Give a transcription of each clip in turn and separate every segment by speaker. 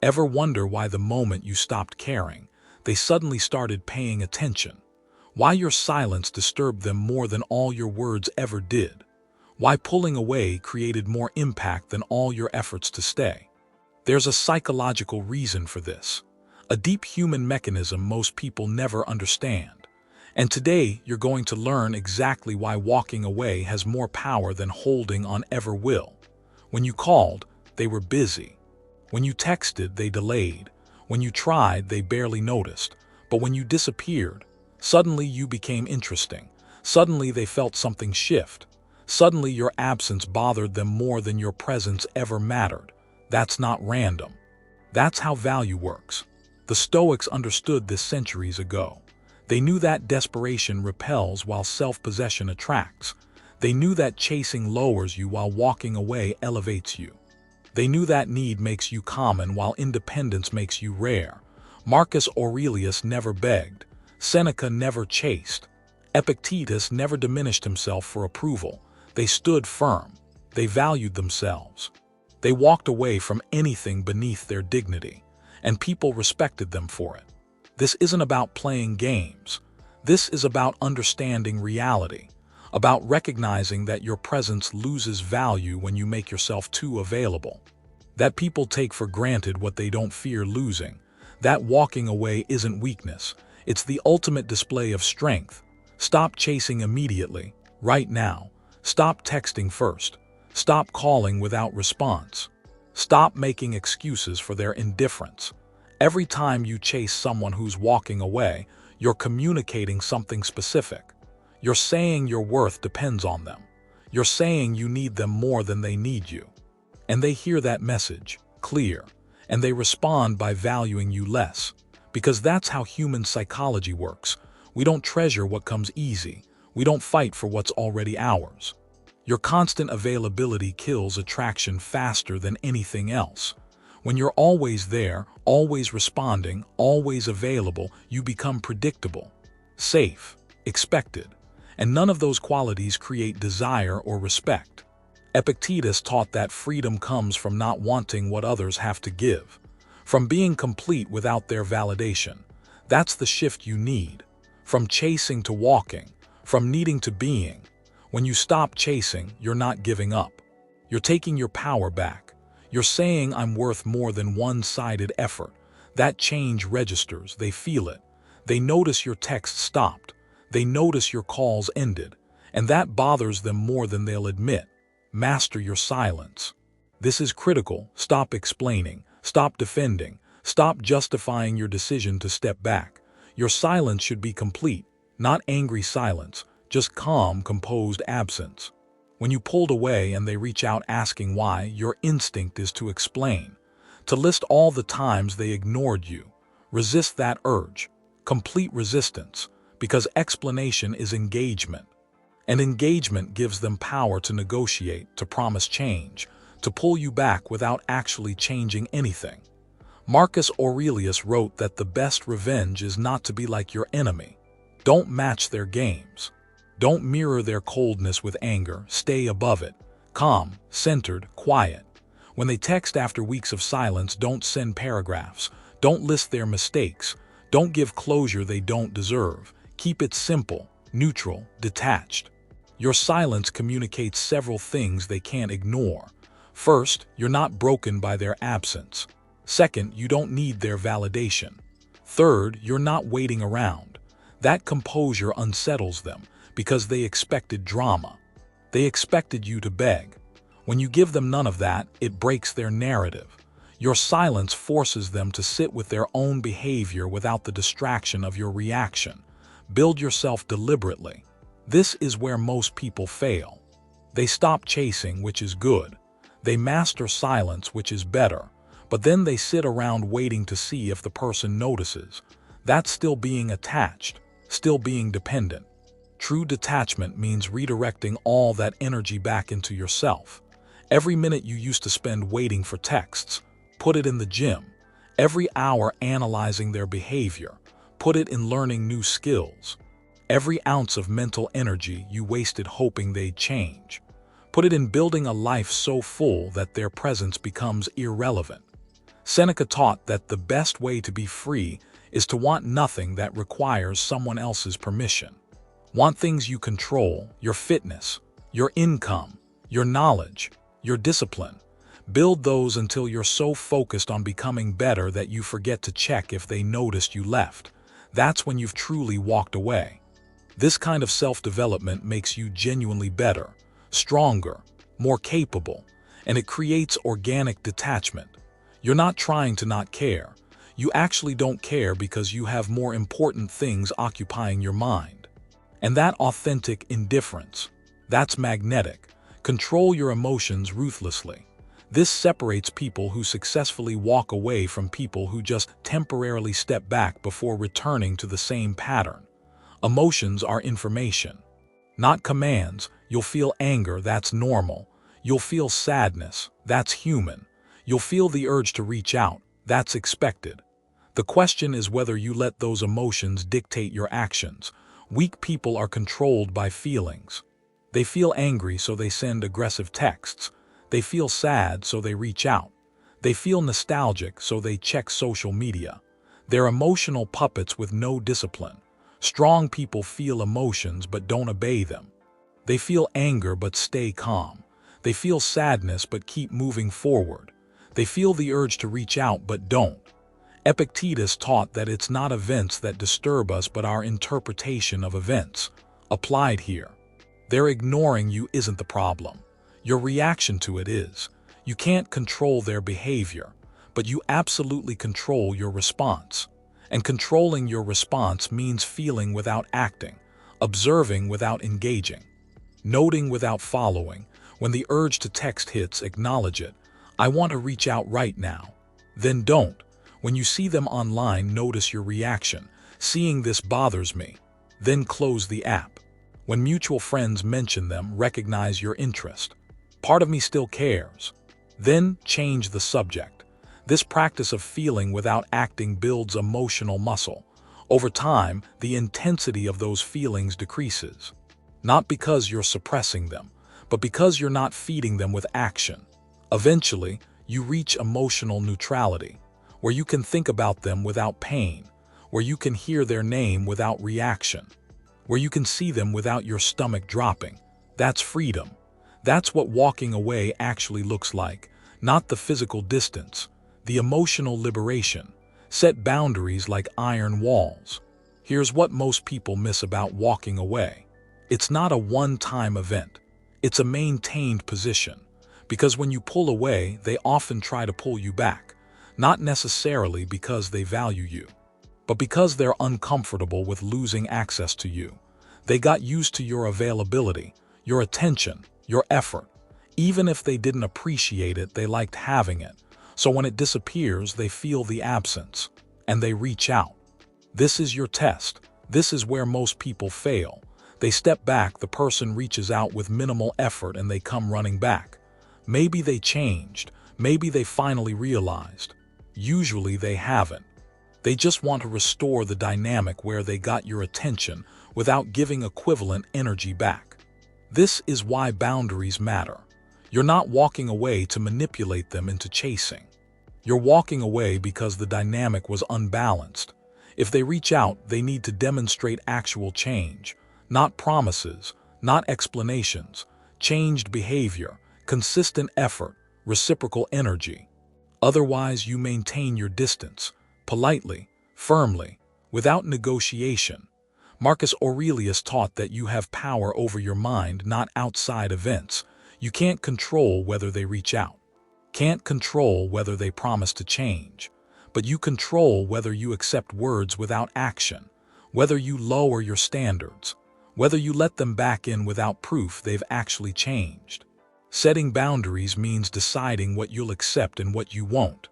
Speaker 1: Ever wonder why the moment you stopped caring, they suddenly started paying attention? Why your silence disturbed them more than all your words ever did? Why pulling away created more impact than all your efforts to stay? There's a psychological reason for this, a deep human mechanism most people never understand. And today, you're going to learn exactly why walking away has more power than holding on ever will. When you called, they were busy. When you texted, they delayed. When you tried, they barely noticed. But when you disappeared, suddenly you became interesting. Suddenly they felt something shift. Suddenly your absence bothered them more than your presence ever mattered. That's not random. That's how value works. The Stoics understood this centuries ago. They knew that desperation repels while self-possession attracts. They knew that chasing lowers you while walking away elevates you. They knew that need makes you common while independence makes you rare. Marcus Aurelius never begged. Seneca never chased. Epictetus never diminished himself for approval. They stood firm. They valued themselves. They walked away from anything beneath their dignity, and people respected them for it. This isn't about playing games. This is about understanding reality, about recognizing that your presence loses value when you make yourself too available, that people take for granted what they don't fear losing, that walking away isn't weakness. It's the ultimate display of strength. Stop chasing immediately, right now. Stop texting first. Stop calling without response. Stop making excuses for their indifference. Every time you chase someone who's walking away, you're communicating something specific. You're saying your worth depends on them. You're saying you need them more than they need you. And they hear that message, clear, and they respond by valuing you less. Because that's how human psychology works. We don't treasure what comes easy. We don't fight for what's already ours. Your constant availability kills attraction faster than anything else. When you're always there, always responding, always available, you become predictable, safe, expected. And none of those qualities create desire or respect. Epictetus taught that freedom comes from not wanting what others have to give, from being complete without their validation. That's the shift you need. From chasing to walking, from needing to being. When you stop chasing, you're not giving up. You're taking your power back. You're saying I'm worth more than one-sided effort. That change registers, they feel it. They notice your text stopped. They notice your calls ended, and that bothers them more than they'll admit. Master your silence. This is critical. Stop explaining. Stop defending. Stop justifying your decision to step back. Your silence should be complete, not angry silence, just calm, composed absence. When you pulled away and they reach out asking why, your instinct is to explain, to list all the times they ignored you. Resist that urge. Complete resistance. Because explanation is engagement. And engagement gives them power to negotiate, to promise change, to pull you back without actually changing anything. Marcus Aurelius wrote that the best revenge is not to be like your enemy. Don't match their games. Don't mirror their coldness with anger. Stay above it. Calm, centered, quiet. When they text after weeks of silence, don't send paragraphs. Don't list their mistakes. Don't give closure they don't deserve. Keep it simple, neutral, detached. Your silence communicates several things they can't ignore. First, you're not broken by their absence. Second, you don't need their validation. Third, you're not waiting around. That composure unsettles them because they expected drama. They expected you to beg. When you give them none of that, it breaks their narrative. Your silence forces them to sit with their own behavior without the distraction of your reaction. Build yourself deliberately. This is where most people fail. They stop chasing, which is good. They master silence, which is better. But then they sit around waiting to see if the person notices. That's still being attached, still being dependent. True detachment means redirecting all that energy back into yourself. Every minute you used to spend waiting for texts, put it in the gym. Every hour analyzing their behavior, put it in learning new skills. Every ounce of mental energy you wasted hoping they'd change, put it in building a life so full that their presence becomes irrelevant. Seneca taught that the best way to be free is to want nothing that requires someone else's permission. Want things you control, your fitness, your income, your knowledge, your discipline. Build those until you're so focused on becoming better that you forget to check if they noticed you left. That's when you've truly walked away. This kind of self-development makes you genuinely better, stronger, more capable, and it creates organic detachment. You're not trying to not care. You actually don't care because you have more important things occupying your mind. And that authentic indifference, that's magnetic. Control your emotions ruthlessly. This separates people who successfully walk away from people who just temporarily step back before returning to the same pattern. Emotions are information, not commands. You'll feel anger, that's normal. You'll feel sadness, that's human. You'll feel the urge to reach out, that's expected. The question is whether you let those emotions dictate your actions. Weak people are controlled by feelings. They feel angry, so they send aggressive texts. They feel sad, so they reach out. They feel nostalgic, so they check social media. They're emotional puppets with no discipline. Strong people feel emotions but don't obey them. They feel anger but stay calm. They feel sadness but keep moving forward. They feel the urge to reach out but don't. Epictetus taught that it's not events that disturb us but our interpretation of events. Applied here. Their ignoring you isn't the problem. Your reaction to it is. You can't control their behavior, but you absolutely control your response. And controlling your response means feeling without acting, observing without engaging, noting without following. When the urge to text hits, acknowledge it. I want to reach out right now. Then don't. When you see them online, notice your reaction. Seeing this bothers me. Then close the app. When mutual friends mention them, recognize your interest. Part of me still cares. Then change the subject. This practice of feeling without acting builds emotional muscle. Over time, the intensity of those feelings decreases. Not because you're suppressing them, but because you're not feeding them with action. Eventually, you reach emotional neutrality, where you can think about them without pain, where you can hear their name without reaction, where you can see them without your stomach dropping. That's freedom. That's what walking away actually looks like, not the physical distance, the emotional liberation. Set boundaries like iron walls. Here's what most people miss about walking away. It's not a one-time event. It's a maintained position. Because when you pull away, they often try to pull you back. Not necessarily because they value you, but because they're uncomfortable with losing access to you. They got used to your availability, your attention, your effort. Even if they didn't appreciate it, they liked having it. So when it disappears, they feel the absence, and they reach out. This is your test. This is where most people fail. They step back, the person reaches out with minimal effort, and they come running back. Maybe they changed. Maybe they finally realized. Usually they haven't. They just want to restore the dynamic where they got your attention without giving equivalent energy back. This is why boundaries matter. You're not walking away to manipulate them into chasing. You're walking away because the dynamic was unbalanced. If they reach out, they need to demonstrate actual change, not promises, not explanations, changed behavior, consistent effort, reciprocal energy. Otherwise, you maintain your distance, politely, firmly, without negotiation. Marcus Aurelius taught that you have power over your mind, not outside events. You can't control whether they reach out. Can't control whether they promise to change. But you control whether you accept words without action, whether you lower your standards, whether you let them back in without proof they've actually changed. Setting boundaries means deciding what you'll accept and what you won't,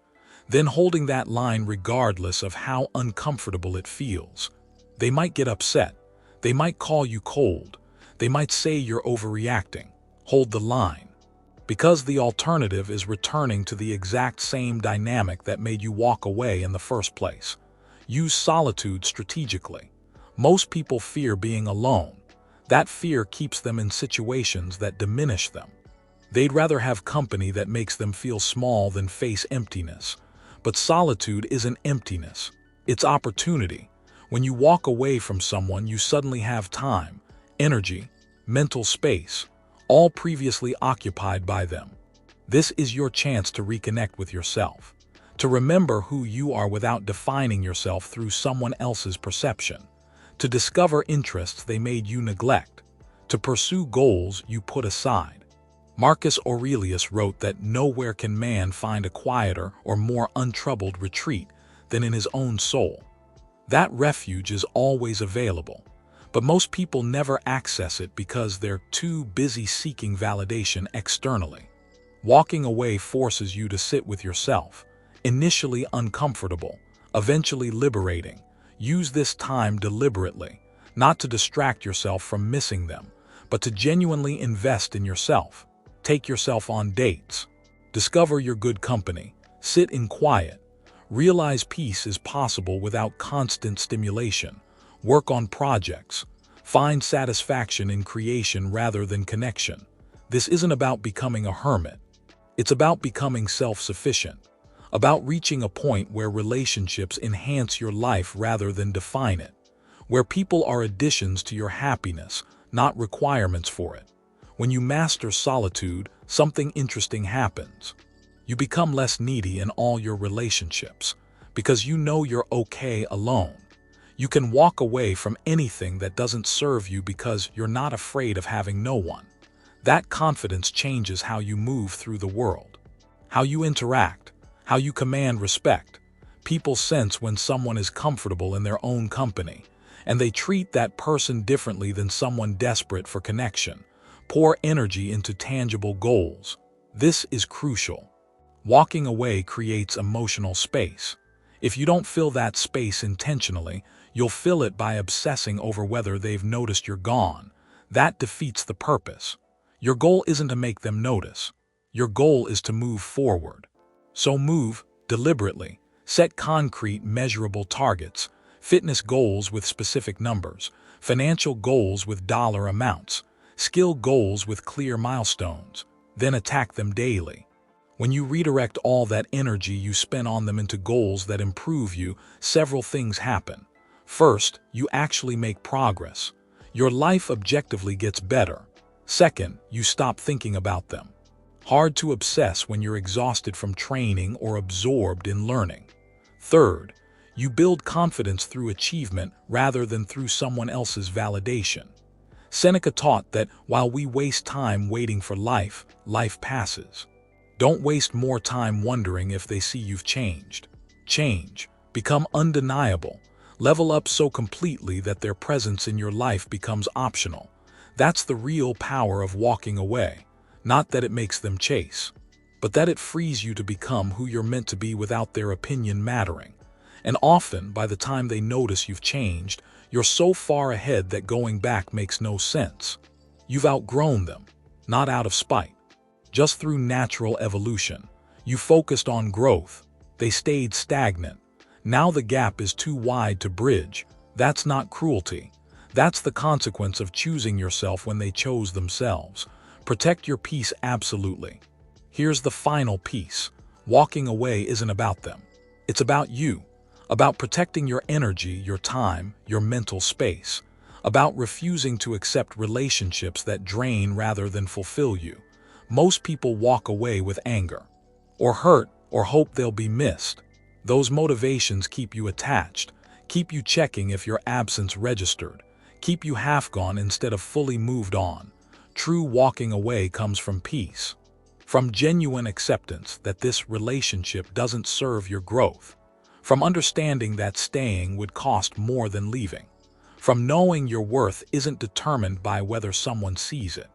Speaker 1: then holding that line regardless of how uncomfortable it feels. They might get upset. They might call you cold. They might say you're overreacting. Hold the line. Because the alternative is returning to the exact same dynamic that made you walk away in the first place. Use solitude strategically. Most people fear being alone. That fear keeps them in situations that diminish them. They'd rather have company that makes them feel small than face emptiness. But solitude isn't emptiness. It's opportunity. When you walk away from someone, you suddenly have time, energy, mental space, all previously occupied by them. This is your chance to reconnect with yourself, to remember who you are without defining yourself through someone else's perception, to discover interests they made you neglect, to pursue goals you put aside. Marcus Aurelius wrote that nowhere can man find a quieter or more untroubled retreat than in his own soul. That refuge is always available, but most people never access it because they're too busy seeking validation externally. Walking away forces you to sit with yourself, initially uncomfortable, eventually liberating. Use this time deliberately, not to distract yourself from missing them, but to genuinely invest in yourself. Take yourself on dates. Discover your good company. Sit in quiet. Realize peace is possible without constant stimulation. Work on projects. Find satisfaction in creation rather than connection. This isn't about becoming a hermit. It's about becoming self-sufficient, about reaching a point where relationships enhance your life rather than define it, where people are additions to your happiness, not requirements for it. When you master solitude, something interesting happens. You become less needy in all your relationships, because you know you're okay alone. You can walk away from anything that doesn't serve you because you're not afraid of having no one. That confidence changes how you move through the world, how you interact, how you command respect. People sense when someone is comfortable in their own company, and they treat that person differently than someone desperate for connection. Pour energy into tangible goals. This is crucial. Walking away creates emotional space. If you don't fill that space intentionally, you'll fill it by obsessing over whether they've noticed you're gone. That defeats the purpose. Your goal isn't to make them notice. Your goal is to move forward. So move deliberately. Set concrete, measurable targets. Fitness goals with specific numbers. Financial goals with dollar amounts. Skill goals with clear milestones. Then attack them daily. When you redirect all that energy you spend on them into goals that improve you, several things happen. First, you actually make progress. Your life objectively gets better. Second, you stop thinking about them. Hard to obsess when you're exhausted from training or absorbed in learning. Third, you build confidence through achievement rather than through someone else's validation. Seneca taught that while we waste time waiting for life, life passes. Don't waste more time wondering if they see you've changed. Change. Become undeniable. Level up so completely that their presence in your life becomes optional. That's the real power of walking away. Not that it makes them chase, but that it frees you to become who you're meant to be without their opinion mattering. And often, by the time they notice you've changed, you're so far ahead that going back makes no sense. You've outgrown them, not out of spite. Just through natural evolution. You focused on growth. They stayed stagnant. Now the gap is too wide to bridge. That's not cruelty. That's the consequence of choosing yourself when they chose themselves. Protect your peace absolutely. Here's the final piece. Walking away isn't about them. It's about you. About protecting your energy, your time, your mental space. About refusing to accept relationships that drain rather than fulfill you. Most people walk away with anger, or hurt, or hope they'll be missed. Those motivations keep you attached, keep you checking if your absence registered, keep you half gone instead of fully moved on. True walking away comes from peace, from genuine acceptance that this relationship doesn't serve your growth, from understanding that staying would cost more than leaving, from knowing your worth isn't determined by whether someone sees it.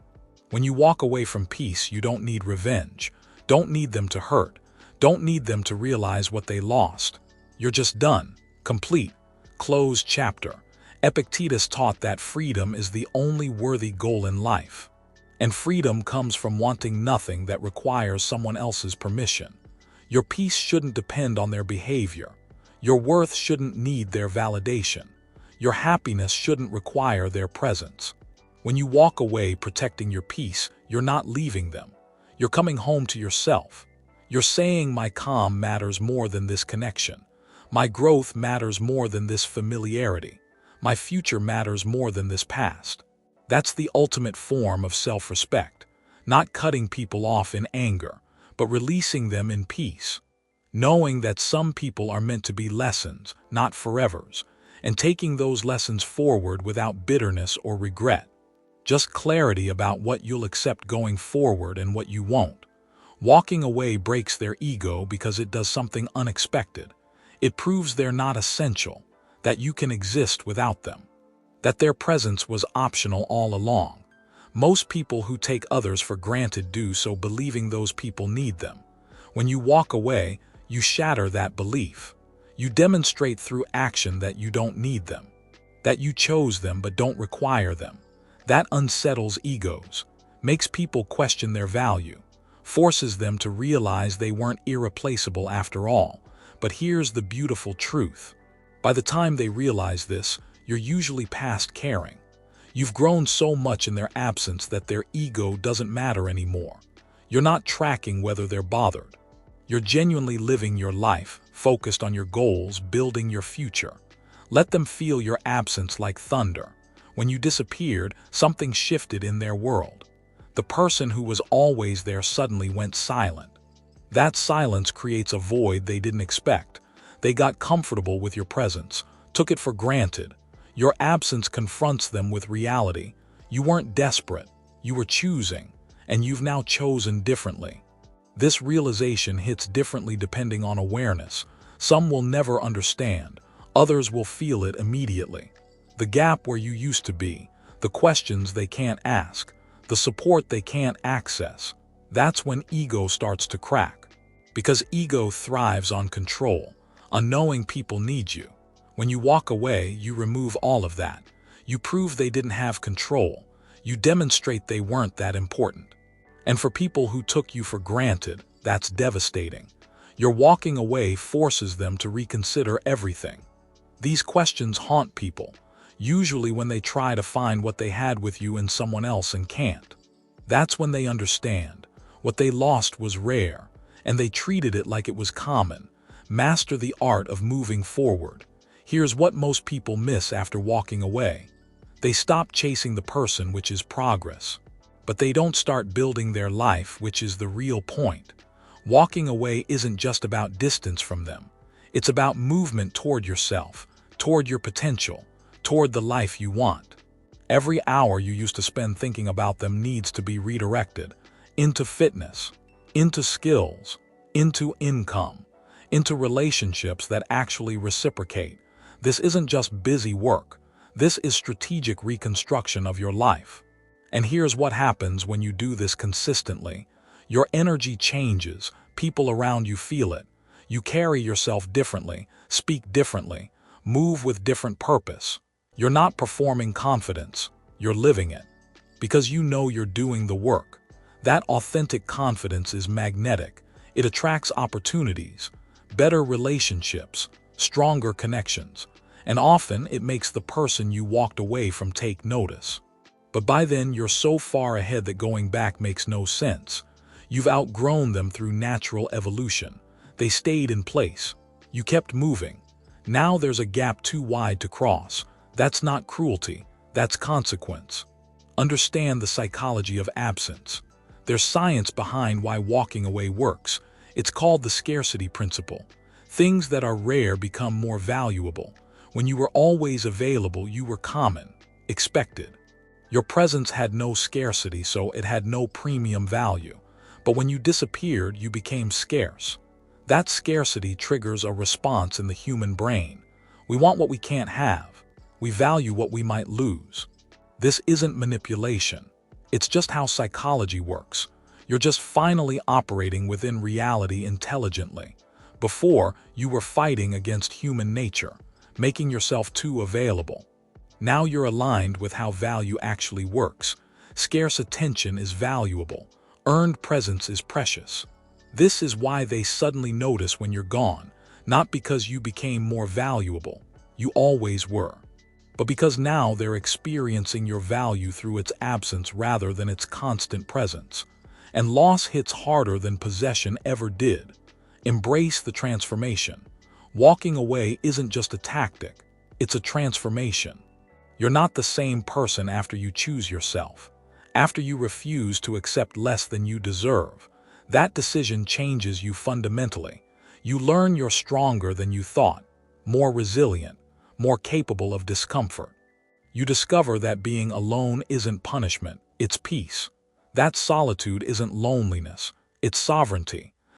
Speaker 1: When you walk away from peace, you don't need revenge, don't need them to hurt, don't need them to realize what they lost. You're just done, complete, closed chapter. Epictetus taught that freedom is the only worthy goal in life. And freedom comes from wanting nothing that requires someone else's permission. Your peace shouldn't depend on their behavior. Your worth shouldn't need their validation. Your happiness shouldn't require their presence. When you walk away protecting your peace, you're not leaving them. You're coming home to yourself. You're saying my calm matters more than this connection. My growth matters more than this familiarity. My future matters more than this past. That's the ultimate form of self-respect, not cutting people off in anger, but releasing them in peace. Knowing that some people are meant to be lessons, not forevers, and taking those lessons forward without bitterness or regret. Just clarity about what you'll accept going forward and what you won't. Walking away breaks their ego because it does something unexpected. It proves they're not essential, that you can exist without them, that their presence was optional all along. Most people who take others for granted do so believing those people need them. When you walk away, you shatter that belief. You demonstrate through action that you don't need them, that you chose them but don't require them. That unsettles egos, makes people question their value, forces them to realize they weren't irreplaceable after all. But here's the beautiful truth. By the time they realize this, you're usually past caring. You've grown so much in their absence that their ego doesn't matter anymore. You're not tracking whether they're bothered. You're genuinely living your life, focused on your goals, building your future. Let them feel your absence like thunder. When you disappeared, something shifted in their world. The person who was always there suddenly went silent. That silence creates a void they didn't expect. They got comfortable with your presence, took it for granted. Your absence confronts them with reality. You weren't desperate, you were choosing, and you've now chosen differently. This realization hits differently depending on awareness. Some will never understand, others will feel it immediately. The gap where you used to be, the questions they can't ask, the support they can't access. That's when ego starts to crack. Because ego thrives on control, on knowing people need you. When you walk away, you remove all of that. You prove they didn't have control. You demonstrate they weren't that important. And for people who took you for granted, that's devastating. Your walking away forces them to reconsider everything. These questions haunt people, usually when they try to find what they had with you in someone else and can't. That's when they understand. What they lost was rare, and they treated it like it was common. Master the art of moving forward. Here's what most people miss after walking away. They stop chasing the person, which is progress. But they don't start building their life, which is the real point. Walking away isn't just about distance from them. It's about movement toward yourself, toward your potential, toward the life you want. Every hour you used to spend thinking about them needs to be redirected into fitness, into skills, into income, into relationships that actually reciprocate. This isn't just busy work. This is strategic reconstruction of your life. And here's what happens when you do this consistently. Your energy changes, people around you feel it. You carry yourself differently, speak differently, move with different purpose. You're not performing confidence, you're living it. Because you know you're doing the work. That authentic confidence is magnetic. It attracts opportunities, better relationships, stronger connections, and often it makes the person you walked away from take notice. But by then you're so far ahead that going back makes no sense. You've outgrown them through natural evolution. They stayed in place. You kept moving. Now there's a gap too wide to cross. That's not cruelty, that's consequence. Understand the psychology of absence. There's science behind why walking away works. It's called the scarcity principle. Things that are rare become more valuable. When you were always available, you were common, expected. Your presence had no scarcity, so it had no premium value. But when you disappeared, you became scarce. That scarcity triggers a response in the human brain. We want what we can't have. We value what we might lose. This isn't manipulation. It's just how psychology works. You're just finally operating within reality intelligently. Before, you were fighting against human nature, making yourself too available. Now you're aligned with how value actually works. Scarce attention is valuable. Earned presence is precious. This is why they suddenly notice when you're gone, not because you became more valuable. You always were. But because now they're experiencing your value through its absence rather than its constant presence. And loss hits harder than possession ever did. Embrace the transformation. Walking away isn't just a tactic, it's a transformation. You're not the same person after you choose yourself. After you refuse to accept less than you deserve, that decision changes you fundamentally. You learn you're stronger than you thought, more resilient, more capable of discomfort. You discover that being alone isn't punishment, it's peace. That solitude isn't loneliness, it's sovereignty.